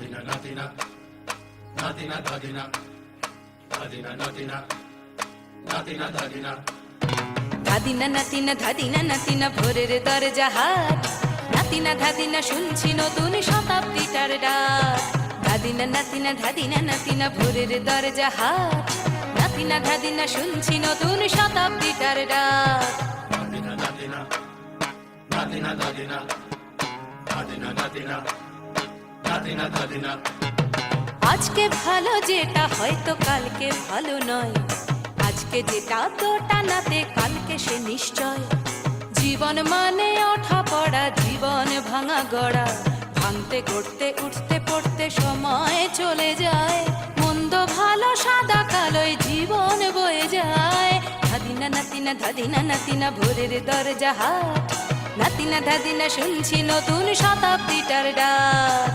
ধাদিনা নাতিনা ধাদিনা নাতিনা ভোরের দরজা হাট, নাতিনা ধাদিনা শুনছি নতুন শতাব্দীটার ডাক। ধাদিনা নাতিনা ধাদিনা নাতিনা ভোরের দরজা হাট, নাতিনা ধাদিনা শুনছি নতুন শতাব্দীটার ডাক। আজকে ভালো যেটা হয়তো কালকে ভালো নয়, আজকে যেটা তোটা নাতে কালকে সে নিশ্চয়। জীবন মানে ওঠা পড়া, জীবন ভাঙা গড়া, ভাঙতে গড়তে উঠতে পড়তে সময় চলে যায়। মন্দ ভালো সাদা কালোয় জীবন বয়ে যায়। ধাদিনা নাতিনা ধাদিনা নাতিনা ভোরের দরজা হাট, নাতিনা ধাদিনা শুনছি নতুন শতাব্দীটার ডাক।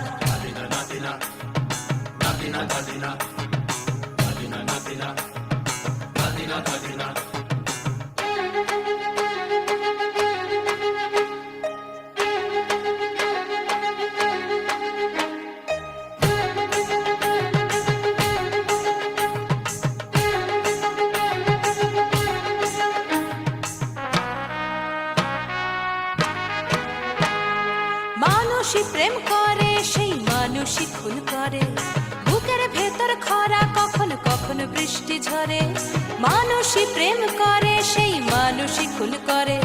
মানুষই প্রেম করে, সেই মানুষই খুন করে, বুকের ভেতর খরা কখন কখন বৃষ্টি ঝরে। মানুষই প্রেম করে, সেই মানুষই খুন করে,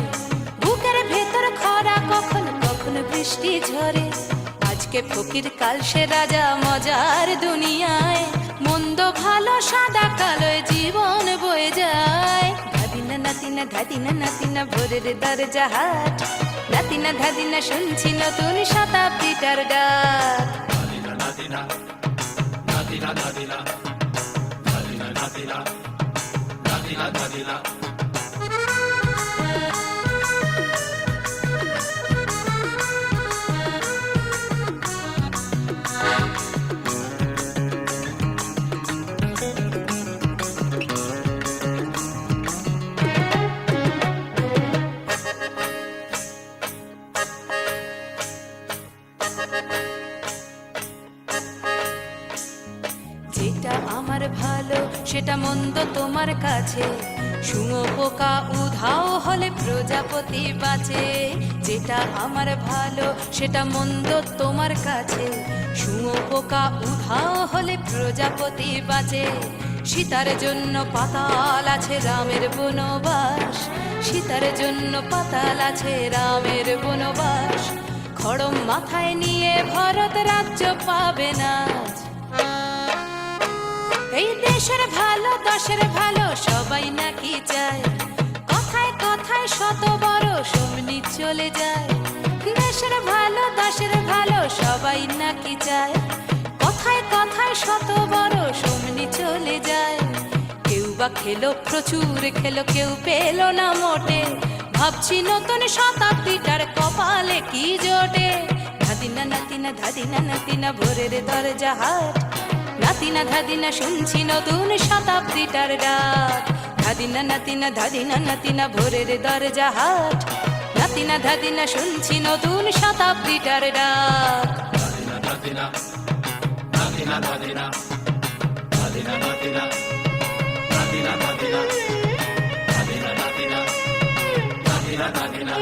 বুকের ভেতর খরা কখন কখন বৃষ্টি ঝরে। আজকে ফকির কাল সে রাজা মজার দুনিয়ায়, মন্দ ভালো সাদা কালোয় জীবন বয়ে যায়। ধাদিনা নাতিনা ধাদিনা নাতিনা ভোরের দরজা হাট, নাতিনা ধাদিনা শুনছি নতুন শতাব্দীটার ডাক। যেটা আমার ভালো সেটা মন্দ তোমার কাছে, শুঁয়ো পোকা উধাও হলে প্রজাপতি বাঁচে। যেটা আমার ভালো সেটা মন্দ তোমার কাছে, শুঁয়ো পোকা উধাও হলে প্রজাপতি বাঁচে। সীতার জন্য পাতাল আছে রামের বনবাস, সীতার জন্য পাতাল আছে রামের বনবাস। খড়ম মাথায় নিয়ে ভরত রাজ্য পাবে না। এই দেশের ভালো দশের ভালো সবাই নাকি চায়, কথায় কথায় শত বড় সমনি চলে যায়। দেশের ভালো দশের ভালো সবাই নাকি চায়, কথায় কথায় শত বড় সমনি চলে যায়। কেউ বা খেলো প্রচুর খেলো, কেউ পেল না মোটে, ভাবছি নতুন শতাব্দীটার কপালে কি জোটে। ধাদিনা নাতিনা ধাদিনা নাতিনা ভোরের দরজা হাট, নাতিনা ধাদিনা শুনছি নতুন শতাব্দীটার ডাক। ধাদিনা নাতিনা ধাদিনা নাতিনা ভোরের দরজা হাট, নাতিনা ধাদিনা শুনছি নতুন শতাব্দীটার ডাক। নাতিনা নাতিনা নাতিনা নাতিনা নাতিনা নাতিনা নাতিনা নাতিনা নাতিনা নাতিনা নাতিনা।